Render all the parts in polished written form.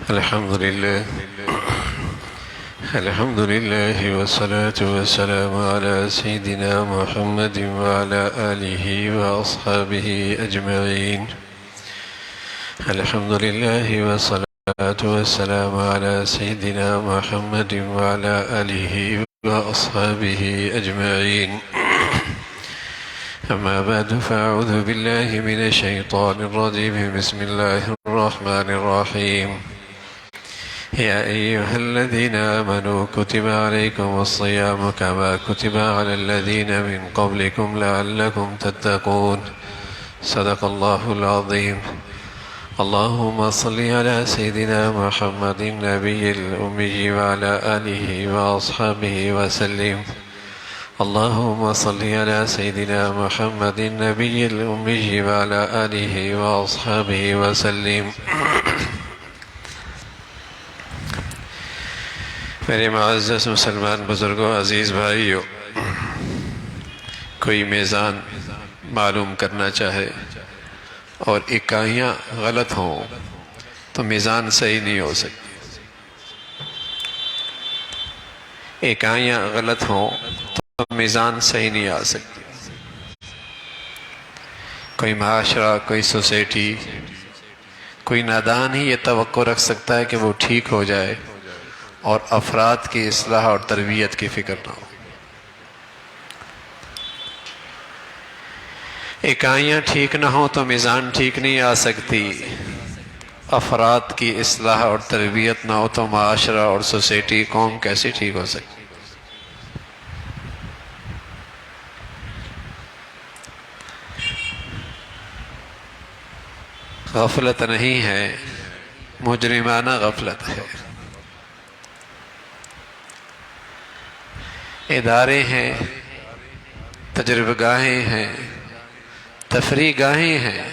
الحمد لله الحمد لله والصلاة والسلام على سيدنا محمد وعلى آله وأصحابه أجمعين. الحمد لله والصلاة والسلام على سيدنا محمد وعلى آله وأصحابه أجمعين. أما بعد فأعوذ بالله من الشيطان الرجيم. بسم الله الرحمن الرحيم. يا أيها الذين آمنوا كتب عليكم الصيام كما كتب على الذين من قبلكم لعلكم تتقون. صدق الله العظيم. اللهم صل على سيدنا محمد النبي الأمي وعلى آله وأصحابه وسلم. اللهم صل على سيدنا محمد النبي الأمي وعلى آله وأصحابه وسلم. میرے معزز مسلمان بزرگوں، عزیز بھائیوں، کوئی میزان معلوم کرنا چاہے اور اکائیاں غلط ہوں تو میزان صحیح نہیں ہو سکتی. اکائیاں غلط ہوں تو میزان صحیح نہیں آ سکتی. کوئی معاشرہ، کوئی سوسائٹی، کوئی نادان ہی یہ توقع رکھ سکتا ہے کہ وہ ٹھیک ہو جائے اور افراد کی اصلاح اور تربیت کی فکر نہ ہو. اکائیاں ٹھیک نہ ہوں تو میزان ٹھیک نہیں آ سکتی. افراد کی اصلاح اور تربیت نہ ہو تو معاشرہ اور سوسائٹی، قوم کیسے ٹھیک ہو سکتی؟ غفلت نہیں ہے، مجرمانہ غفلت ہے. ادارے ہیں، تجربہ گاہیں ہیں، تفریح گاہیں ہیں،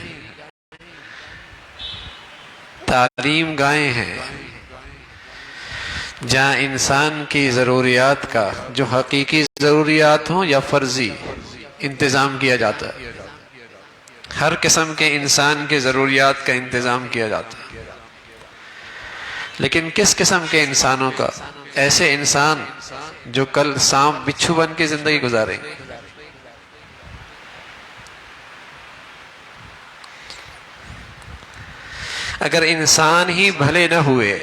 تعلیم گاہیں ہیں، جہاں انسان کی ضروریات کا، جو حقیقی ضروریات ہوں یا فرضی، انتظام کیا جاتا ہے. ہر قسم کے انسان کے ضروریات کا انتظام کیا جاتا ہے. لیکن کس قسم کے انسانوں کا؟ ایسے انسان جو کل سانپ بچھو بن کے زندگی گزاریں گے. اگر انسان ہی بھلے نہ ہوئے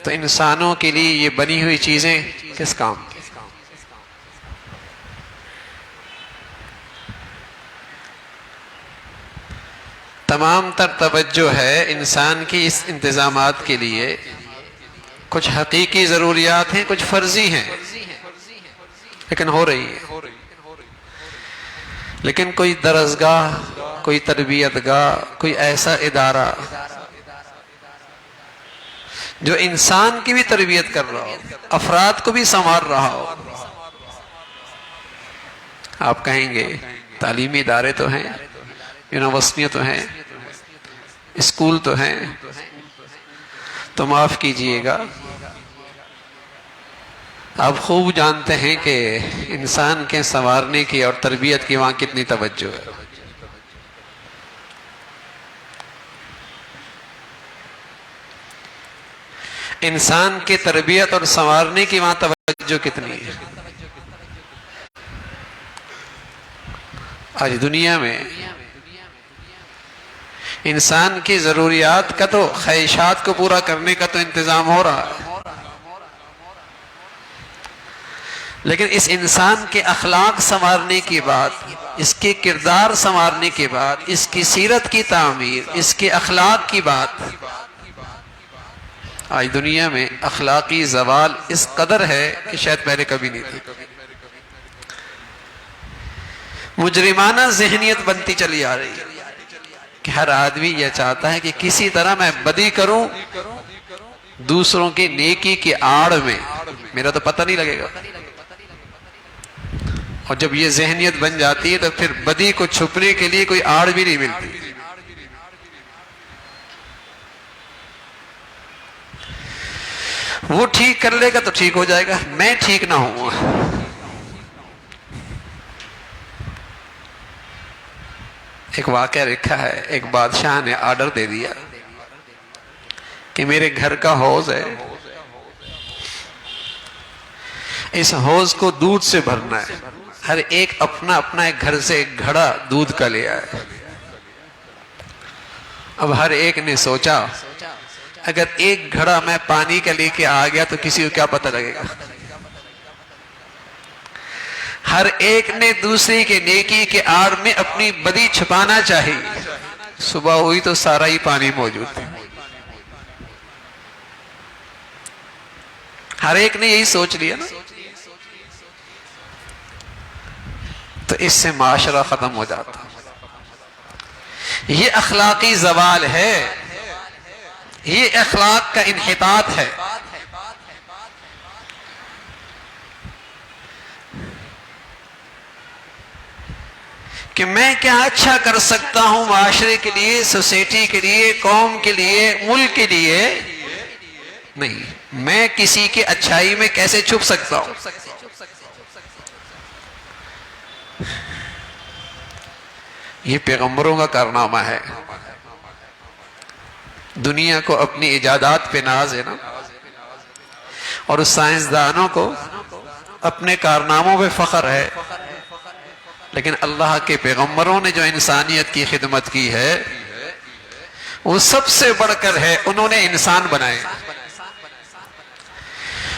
تو انسانوں کے لیے یہ بنی ہوئی چیزیں کس کام کی؟ تمام تر توجہ ہے انسان کی اس انتظامات کے لیے. کچھ حقیقی ضروریات ہیں، کچھ فرضی ہیں، لیکن ہو رہی ہیں. لیکن کوئی درسگاہ، کوئی تربیت گاہ، کوئی ایسا ادارہ جو انسان کی بھی تربیت کر رہا ہو، افراد کو بھی سنوار رہا ہو. آپ کہیں گے تعلیمی ادارے تو ہیں، یونیورسٹیاں تو ہیں، اسکول تو ہیں، تو معاف کیجئے گا، آپ خوب جانتے ہیں کہ انسان کے سنوارنے کی اور تربیت کی وہاں کتنی توجہ ہے. انسان کی تربیت اور سنوارنے کی وہاں توجہ کتنی ہے. آج دنیا میں انسان کی ضروریات کا تو، خواہشات کو پورا کرنے کا تو انتظام ہو رہا ہے، لیکن اس انسان کے اخلاق سنوارنے کی بات، اس کے کردار سنوارنے کی بات، اس کی سیرت کی تعمیر، اس کے اخلاق کی بات، آج دنیا میں اخلاقی زوال اس قدر ہے کہ شاید پہلے کبھی نہیں تھی. مجرمانہ ذہنیت بنتی چلی آ رہی ہے کہ ہر آدمی یہ چاہتا ہے کہ کسی طرح میں بدی کروں، دوسروں کی نیکی کی آڑ میں میرا تو پتہ نہیں لگے گا. اور جب یہ ذہنیت بن جاتی ہے تو پھر بدی کو چھپنے کے لیے کوئی آڑ بھی نہیں ملتی. وہ ٹھیک کر لے گا تو ٹھیک ہو جائے گا، میں ٹھیک نہ ہوں. ایک واقعہ لکھا ہے، ایک بادشاہ نے آرڈر دے دیا کہ میرے گھر کا حوض ہے، اس حوض کو دودھ سے بھرنا ہے، ہر ایک اپنا اپنا ایک گھر سے ایک گھڑا دودھ کا لیا ہے۔ اب ہر ایک نے سوچا اگر ایک گھڑا میں پانی کا لے کے آ گیا تو کسی کو کیا پتہ لگے گا؟ ہر ایک نے دوسرے کے نیکی کے آڑ میں اپنی بدی چھپانا چاہی۔ صبح ہوئی تو سارا ہی پانی موجود تھا۔ ہر ایک نے یہی سوچ لیا نا، تو اس سے معاشرہ ختم ہو جاتا۔ یہ اخلاقی زوال ہے، یہ اخلاق کا انحطاط ہے۔ کہ میں کیا اچھا کر سکتا ہوں معاشرے کے لیے، سوسائٹی کے لیے، قوم کے لیے، ملک کے لیے، نہیں، میں کسی کی اچھائی میں کیسے چھپ سکتا ہوں۔ یہ پیغمبروں کا کارنامہ ہے۔ دنیا کو اپنی ایجادات پہ ناز ہے نا، اور سائنسدانوں کو اپنے کارناموں پہ فخر ہے، لیکن اللہ کے پیغمبروں نے جو انسانیت کی خدمت کی ہے وہ سب سے بڑھ کر ہے۔ انہوں نے انسان بنائے،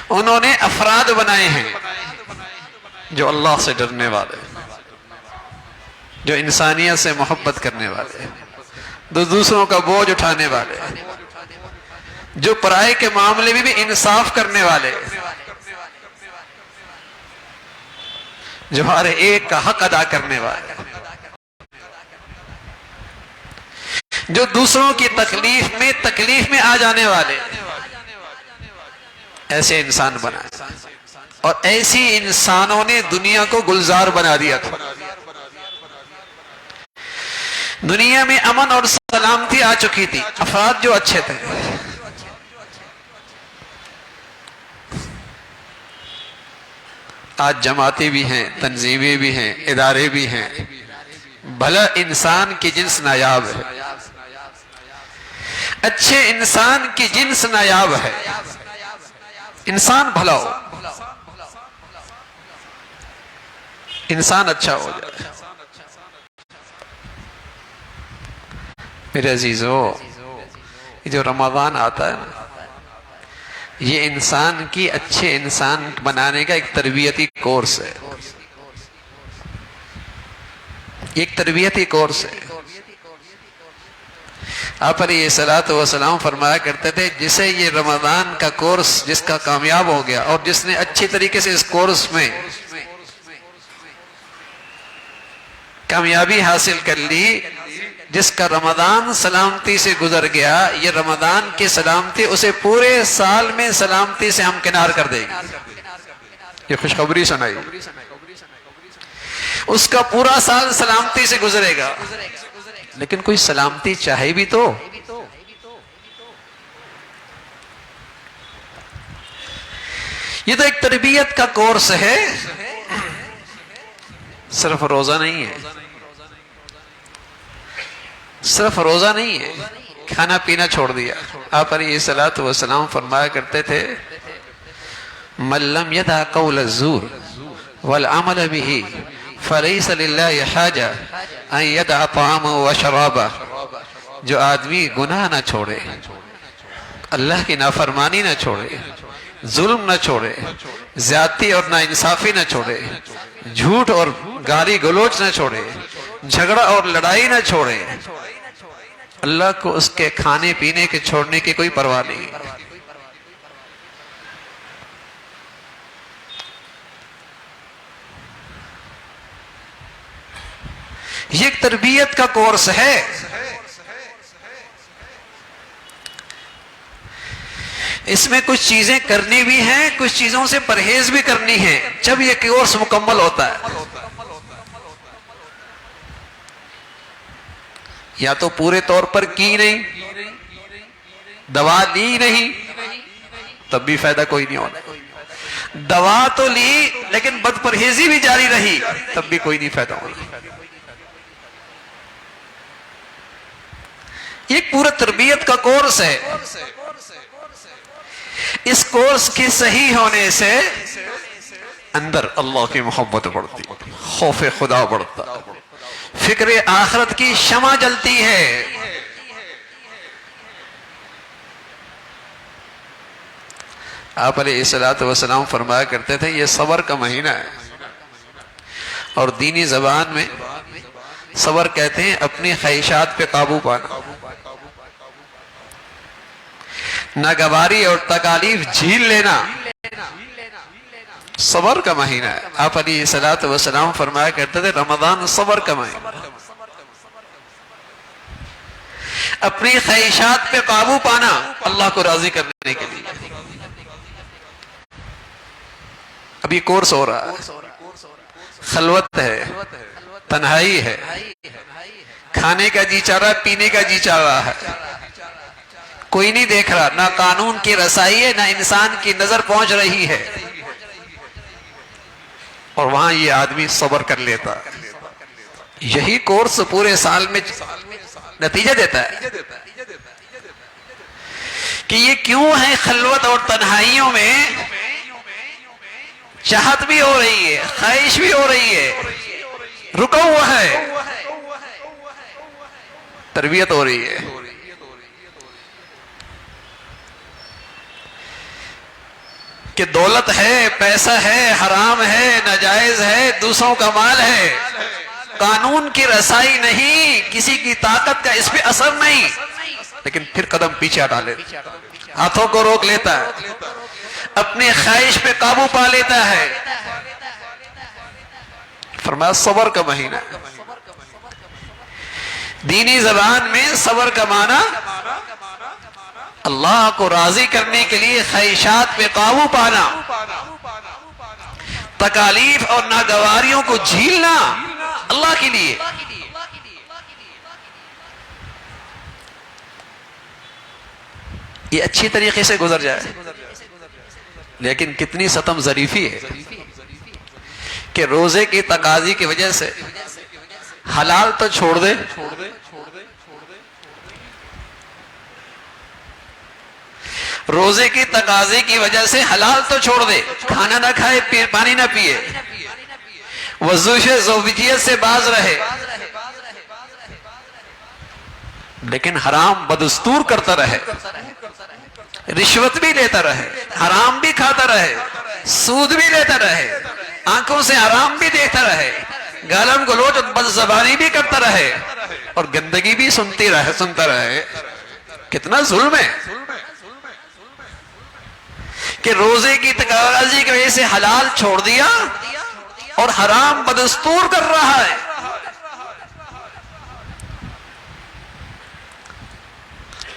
انہوں نے افراد بنائے ہیں جو اللہ سے ڈرنے والے، جو انسانیت سے محبت کرنے والے، جو دوسروں کا بوجھ اٹھانے والے، جو پرائے کے معاملے میں بھی انصاف کرنے والے، جو ہر ایک کا حق ادا کرنے والے، جو دوسروں کی تکلیف میں آ جانے والے، ایسے انسان بنائے۔ اور ایسی انسانوں نے دنیا کو گلزار بنا دیا تھا۔ دنیا میں امن اور سلامتی آ چکی تھی، افراد جو اچھے تھے۔ آج جماعتیں بھی ہیں، تنظیمیں بھی ہیں، ادارے بھی ہیں، بھلا انسان کی جنس نایاب ہے، اچھے انسان کی جنس نایاب ہے۔ انسان بھلا ہو، انسان اچھا ہو جائے۔ میرے عزیزو، یہ جو رمضان آتا ہے نا، یہ انسان کی اچھے انسان بنانے کا ایک تربیتی کورس ہے، ایک تربیتی کورس ہے۔ آپ علیہ الصلوۃ والسلام فرمایا کرتے تھے جسے یہ رمضان کا کورس جس کا کامیاب ہو گیا، اور جس نے اچھی طریقے سے اس کورس میں کامیابی حاصل کر لی، جس کا رمضان سلامتی سے گزر گیا، یہ رمضان کی سلامتی اسے پورے سال میں سلامتی سے ہمکنار کر دے گی۔ یہ خوشخبری سنائی، اس کا پورا سال سلامتی سے گزرے گا۔ لیکن کوئی سلامتی چاہے بھی تو، یہ تو ایک تربیت کا کورس ہے، صرف روزہ نہیں ہے، صرف روزہ نہیں ہے، کھانا پینا چھوڑ دیا۔ آپ علیہ الصلوۃ والسلام فرمایا کرتے تھے من لم يدع قول الزور والعمل به فليس لله حاجة ان يدع طعامه وشرابه۔ جو آدمی گناہ نہ چھوڑے، اللہ کی نافرمانی نہ چھوڑے، ظلم نہ چھوڑے، زیادتی اور ناانصافی نہ چھوڑے، جھوٹ اور گالی گلوچ نہ چھوڑے، جھگڑا اور لڑائی نہ چھوڑے، اللہ کو اس کے کھانے پینے کے چھوڑنے کی کوئی پرواہ نہیں۔ یہ ایک تربیت کا کورس ہے۔ اس میں کچھ چیزیں کرنی بھی ہیں، کچھ چیزوں سے پرہیز بھی کرنی ہے، جب یہ کورس مکمل ہوتا ہے۔ یا تو پورے طور پر کی نہیں، دوا لی نہیں، تب بھی فائدہ کوئی نہیں ہوتا۔ دوا تو لی لیکن بد پرہیزی بھی جاری رہی، تب بھی کوئی نہیں فائدہ ہوگا۔ یہ ایک پورا تربیت کا کورس ہے۔ اس کورس کے صحیح ہونے سے اندر اللہ کی محبت بڑھتی، خوف خدا بڑھتا، فکر آخرت کی شمع جلتی ہے۔ آپ علیہ الصلوۃ والسلام فرمایا کرتے تھے یہ صبر کا مہینہ ہے، اور دینی زبان میں صبر کہتے ہیں اپنی خواہشات پہ قابو پانا، ناگواری اور تکالیف جھیل لینا صبر کا مہینہ ہے۔ آپ علیہ الصلوۃ والسلام فرمایا کرتے تھے رمضان صبر کا مہینہ، اپنی خواہشات پہ قابو پانا اللہ کو راضی کرنے کے لیے۔ ابھی کورس ہو رہا ہے، خلوت ہے، تنہائی ہے، کھانے کا جی چاہ رہا ہے، پینے کا جی چاہ رہا ہے، کوئی نہیں دیکھ رہا، نہ قانون کی رسائی ہے، نہ انسان کی نظر پہنچ رہی ہے، اور وہاں یہ آدمی صبر کر لیتا۔ یہی کورس پورے سال میں نتیجہ دیتا ہے کہ یہ کیوں ہے خلوت اور تنہائیوں میں چاہت بھی ہو رہی ہے، خواہش بھی ہو رہی ہے، رکا ہوا ہے، تربیت ہو رہی ہے۔ کہ دولت ہے، پیسہ ہے، حرام ہے، ناجائز ہے، دوسروں کا مال ہے، قانون کی رسائی نہیں، کسی کی طاقت کا اس پہ اثر نہیں، لیکن پھر قدم پیچھے ہٹا لیتا، ہاتھوں کو روک لیتا ہے، اپنی خواہش پہ قابو پا لیتا ہے۔ فرمایا صبر کا مہینہ ہے۔ دینی زبان میں صبر کا معنی اللہ کو راضی کرنے کے لیے خواہشات پہ قابو پانا، تکالیف اور ناگواریوں کو جھیلنا اللہ کے لیے۔ یہ اچھی طریقے سے گزر جائے، لیکن کتنی ستم ظریفی ہے کہ روزے کی تقاضی کی وجہ سے حلال تو چھوڑ دے، روزے کی تقاضے کی وجہ سے حلال تو چھوڑ دے، کھانا نہ کھائے، پانی نہ پیے، وضوش زوجیت سے باز رہے، لیکن حرام بدستور کرتا رہے، رشوت بھی لیتا رہے، حرام بھی کھاتا رہے، سود بھی لیتا رہے، آنکھوں سے حرام بھی دیکھتا رہے، گالم گلوچ اور بد زبانی بھی کرتا رہے، اور گندگی بھی سنتا رہے، کتنا ظلم ہے کہ روزے کی تقاضی کی وجہ سے حلال چھوڑ دیا اور حرام بدستور کر رہا ہے۔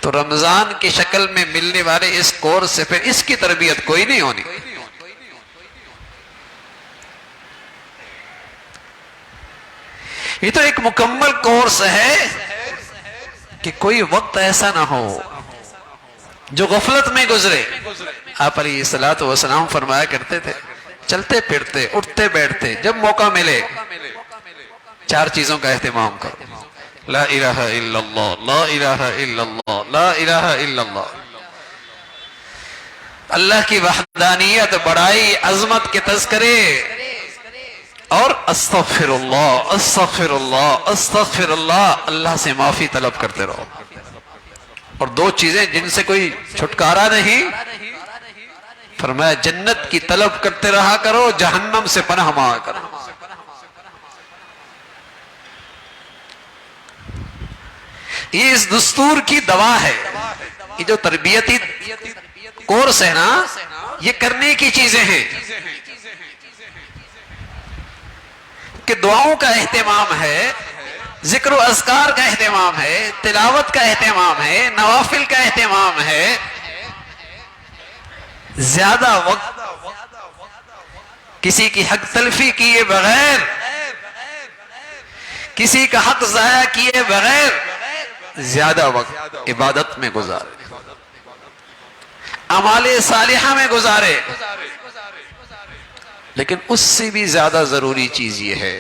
تو رمضان کی شکل میں ملنے والے اس کورس سے پھر اس کی تربیت کوئی نہیں ہونی۔ یہ تو ایک مکمل کورس ہے کہ کوئی وقت ایسا نہ ہو جو غفلت میں گزرے۔ آپ علیہ الصلوۃ والسلام فرمایا کرتے تھے چلتے پھرتے اٹھتے بیٹھتے جب موقع ملے 4 چیزوں کا اہتمام کرو، لا الہ الا اللہ، لا الہ الا اللہ، لا الہ الا اللہ، اللہ کی وحدانیت، بڑائی، عظمت کے تذکرے، اور استغفر اللہ، استغفر اللہ، استغفر اللہ، اللہ سے معافی طلب کرتے رہو۔ اور 2 چیزیں جن سے کوئی چھٹکارا نہیں، فرمایا جنت کی طلب کرتے رہا کرو، جہنم سے پناہ مانگا کرو۔ یہ اس دستور کی دوا ہے۔ یہ جو تربیتی کورس ہے نا، یہ کرنے کی چیزیں ہیں کہ دعاؤں کا اہتمام ہے، ذکر و اذکار کا اہتمام ہے، تلاوت کا اہتمام ہے، نوافل کا اہتمام ہے۔ زیادہ وقت کسی کی حق تلفی کیے بغیر، کسی کا حق ضائع کیے بغیر زیادہ وقت عبادت میں گزارے، اعمال صالحہ میں گزارے۔ لیکن اس سے بھی زیادہ ضروری چیز یہ ہے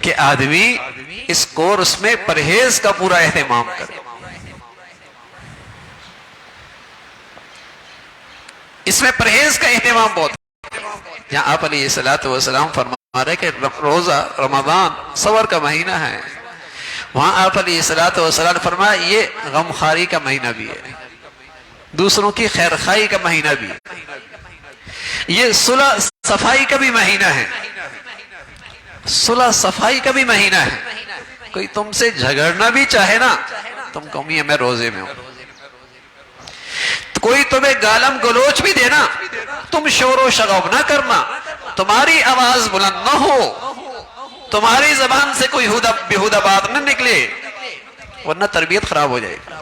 کہ آدمی اس کورس میں پرہیز کا پورا اہتمام کرے۔ اس میں پرہیز کا اہتمام بہت ہے. یہاں آپ علیہ السلام فرما رہے کہ روزہ رمضان صبر کا مہینہ ہے. وہاں آپ علیہ السلام نے فرمایا یہ غمخواری کا مہینہ بھی ہے, دوسروں کی خیر خواہی کا مہینہ بھی ہے, یہ صلح صفائی کا بھی مہینہ ہے, صلح صفائی کا بھی مہینہ ہے. کوئی تم سے جھگڑنا بھی چاہے نا, تم کہو میں روزے میں ہوں. کوئی تمہیں گالم گلوچ بھی دینا, تم شور و شغب نہ کرنا, تمہاری آواز بلند نہ ہو, تمہاری زبان سے کوئی بیہودہ بات نہ نکلے, ورنہ تربیت خراب ہو جائے گی.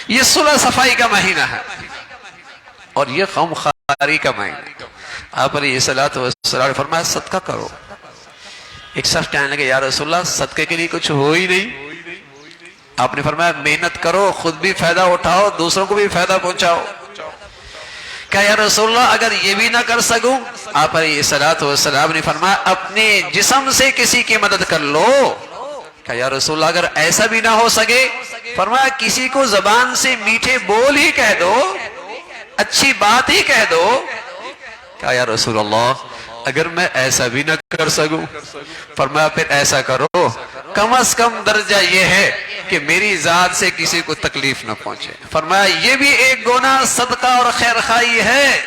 یہ صلح صفائی کا مہینہ ہے اور یہ غمخواری کا مہینہ. آپ علیہ السلام نے فرمایا صدقہ کرو. ایک شخص کہنے لگے یا رسول اللہ صدقے کے لیے کچھ ہو ہی نہیں. آپ نے فرمایا محنت کرو, خود بھی فائدہ اٹھاؤ, دوسروں کو بھی فائدہ پہنچاؤ. کہا یا رسول اللہ اگر یہ بھی نہ کر سکوں؟ آپ علیہ السلام نے فرمایا اپنے جسم سے کسی کی مدد کر لو. کہا یا رسول اللہ اگر ایسا بھی نہ ہو سکے؟ فرمایا کسی کو زبان سے میٹھے بول ہی کہہ دو, اچھی بات ہی کہہ دو. کہا یا رسول اللہ اگر میں ایسا بھی نہ کر سکوں؟ فرمایا پھر ایسا کرو, کم از کم درجہ یہ ہے کہ میری ذات سے کسی کو تکلیف نہ پہنچے. فرمایا یہ بھی ایک گناہ صدقہ اور خیر خواہی ہے.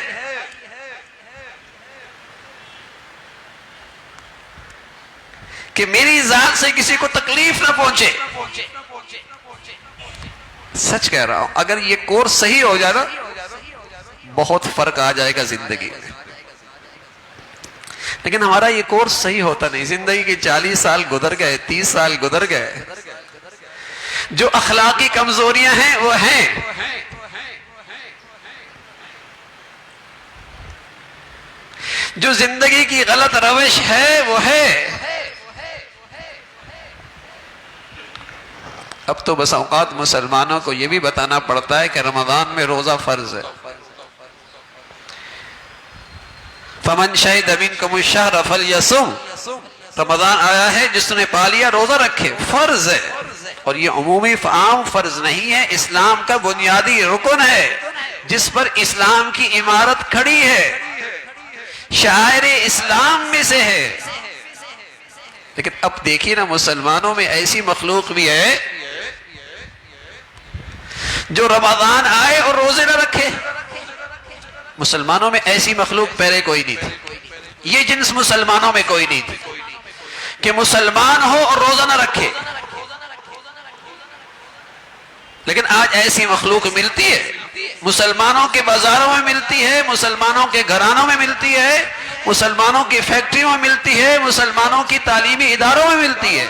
کہ میری ذات سے کسی کو تکلیف نہ پہنچے. سچ کہہ رہا ہوں, اگر یہ کورس صحیح ہو جائے نا بہت فرق آ جائے گا زندگی میں. لیکن ہمارا یہ کورس صحیح ہوتا نہیں. زندگی کے 40 سال گزر گئے, 30 سال گزر گئے, جو اخلاقی کمزوریاں ہیں وہ ہیں. جو زندگی کی غلط روش ہے وہ ہے. اب تو بس اوقات مسلمانوں کو یہ بھی بتانا پڑتا ہے کہ رمضان میں روزہ فرض ہے. فمن شہد منکم الشہر فلیصم, رمضان آیا ہے جس نے پا لیا روزہ رکھے, فرض ہے. اور یہ عمومی عام فرض نہیں ہے, اسلام کا بنیادی رکن ہے جس پر اسلام کی عمارت کھڑی ہے, شاعر اسلام میں سے ہے. لیکن اب دیکھیے نا مسلمانوں میں ایسی مخلوق بھی ہے جو رمضان آئے اور روزے نہ رکھے. مسلمانوں میں ایسی مخلوق پہلے کوئی نہیں تھی. یہ جنس مسلمانوں میں کوئی نہیں تھی کہ مسلمان ہو اور روزہ نہ رکھے. لیکن آج ایسی مخلوق ملتی ہے, مسلمانوں کے بازاروں میں ملتی ہے, مسلمانوں کے گھرانوں میں ملتی ہے, مسلمانوں کی فیکٹریوں میں ملتی ہے, مسلمانوں کی تعلیمی اداروں میں ملتی ہے,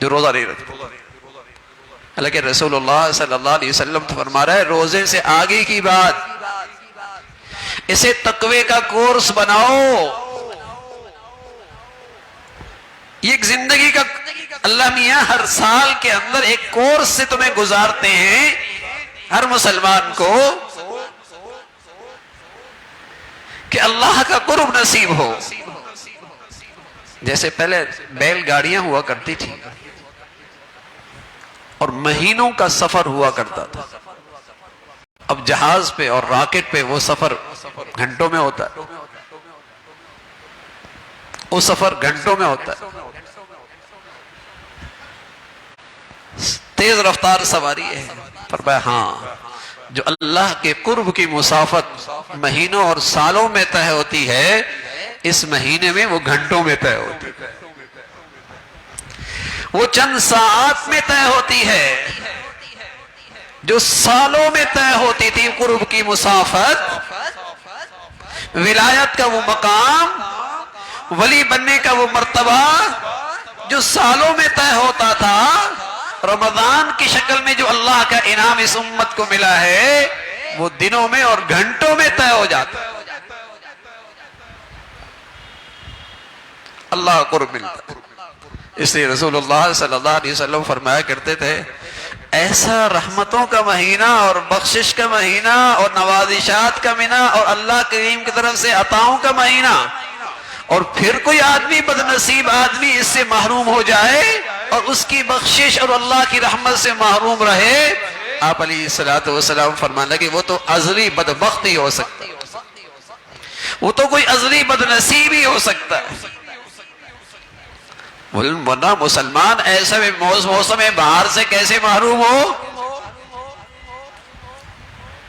جو روزہ نہیں رکھتے. حالانکہ رسول اللہ صلی اللہ علیہ وسلم فرما رہا ہے روزے سے آگے کی بات, اسے تقوی کا کورس بناؤ. یہ ایک زندگی کا اللہ میاں ہر سال کے اندر ایک کورس سے تمہیں گزارتے ہیں ہر مسلمان کو کہ اللہ کا قرب نصیب ہو. جیسے پہلے بیل گاڑیاں ہوا کرتی تھی اور مہینوں کا سفر ہوا کرتا تھا, اب جہاز پہ اور راکٹ پہ وہ سفر گھنٹوں میں ہوتا ہے, وہ سفر گھنٹوں میں ہوتا ہے. تیز رفتار سواری ہے. فرمایا ہاں جو اللہ کے قرب کی مسافت مہینوں اور سالوں میں طے ہوتی ہے, اس مہینے میں وہ گھنٹوں میں طے ہوتی ہے, وہ چند ساعات میں طے ہوتی ہے. جو سالوں میں طے ہوتی تھی قرب کی مسافت, ولایت کا وہ مقام, ولی بننے کا وہ مرتبہ جو سالوں میں طے ہوتا تھا, رمضان کی شکل میں جو اللہ کا انعام اس امت کو ملا ہے وہ دنوں میں اور گھنٹوں میں طے ہو جاتا ہے. اللہ قرب ملتا. اس لیے رسول اللہ صلی اللہ علیہ وسلم فرمایا کرتے تھے ایسا رحمتوں کا مہینہ اور بخشش کا مہینہ اور نوازشات کا مہینہ اور اللہ کریم کی طرف سے عطاؤں کا مہینہ اور پھر کوئی آدمی بدنصیب آدمی اس سے محروم ہو جائے اور اس کی بخشش اور اللہ کی رحمت سے محروم رہے، آپ علیہ الصلوۃ والسلام فرمانے لگے وہ تو ازلی بدبخت ہی ہو سکتا ہے، وہ تو کوئی ازلی بدنصیب ہی ہو سکتا ہے۔ ورنہ مسلمان ایسے موسم بہار سے کیسے محروم ہو؟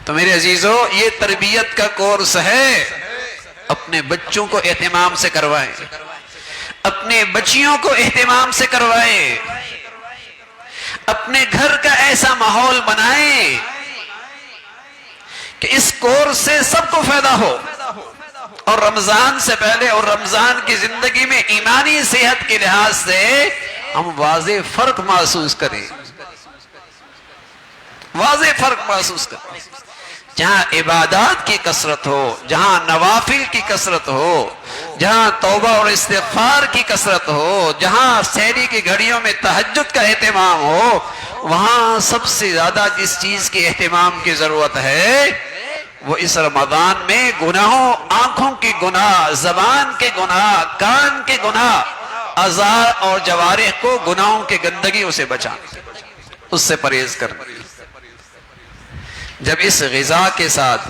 تو میرے عزیزو، یہ تربیت کا کورس ہے، اپنے بچوں کو اہتمام سے کروائیں، اپنے بچیوں کو اہتمام سے کروائیں، اپنے گھر کا ایسا ماحول بنائیں کہ اس کورس سے سب کو فائدہ ہو، اور رمضان سے پہلے اور رمضان کی زندگی میں ایمانی صحت کے لحاظ سے ہم واضح فرق محسوس کریں، واضح فرق محسوس کریں۔ جہاں عبادات کی کثرت ہو، جہاں نوافل کی کثرت ہو، جہاں توبہ اور استغفار کی کثرت ہو، جہاں سحری کی گھڑیوں میں تہجد کا اہتمام ہو، وہاں سب سے زیادہ جس چیز کے اہتمام کی ضرورت ہے وہ اس رمضان میں گناہوں، آنکھوں کے گناہ، زبان کے گناہ، کان کے گناہ، اعضاء اور جوارح کو گناہوں کے گندگیوں سے بچانا، اس سے پرہیز کرنا۔ جب اس غذا کے ساتھ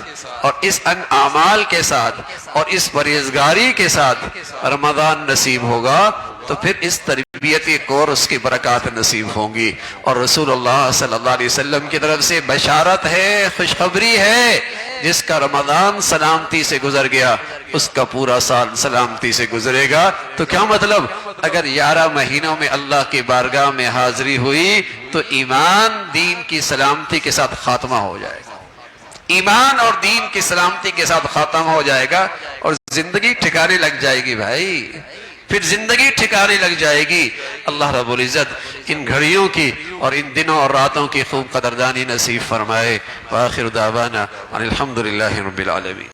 اور اس اعمال کے ساتھ اور اس پرہیزگاری کے ساتھ رمضان نصیب ہوگا تو پھر اس تربیتی کورس کی برکات نصیب ہوں گی، اور رسول اللہ صلی اللہ علیہ وسلم کی طرف سے بشارت ہے، خوشخبری ہے، جس کا رمضان سلامتی سے گزر گیا اس کا پورا سال سلامتی سے گزرے گا۔ تو کیا مطلب؟ اگر 11 مہینوں میں اللہ کی بارگاہ میں حاضری ہوئی تو ایمان دین کی سلامتی کے ساتھ خاتمہ ہو جائے گا، ایمان اور دین کی سلامتی کے ساتھ خاتمہ ہو جائے گا، اور زندگی ٹھکانے لگ جائے گی بھائی، پھر زندگی ٹھکانے لگ جائے گی۔ اللہ رب العزت ان گھڑیوں کی اور ان دنوں اور راتوں کی خوب قدردانی نصیب فرمائے۔ وآخر دعوانا ان الحمدللہ رب العالمین۔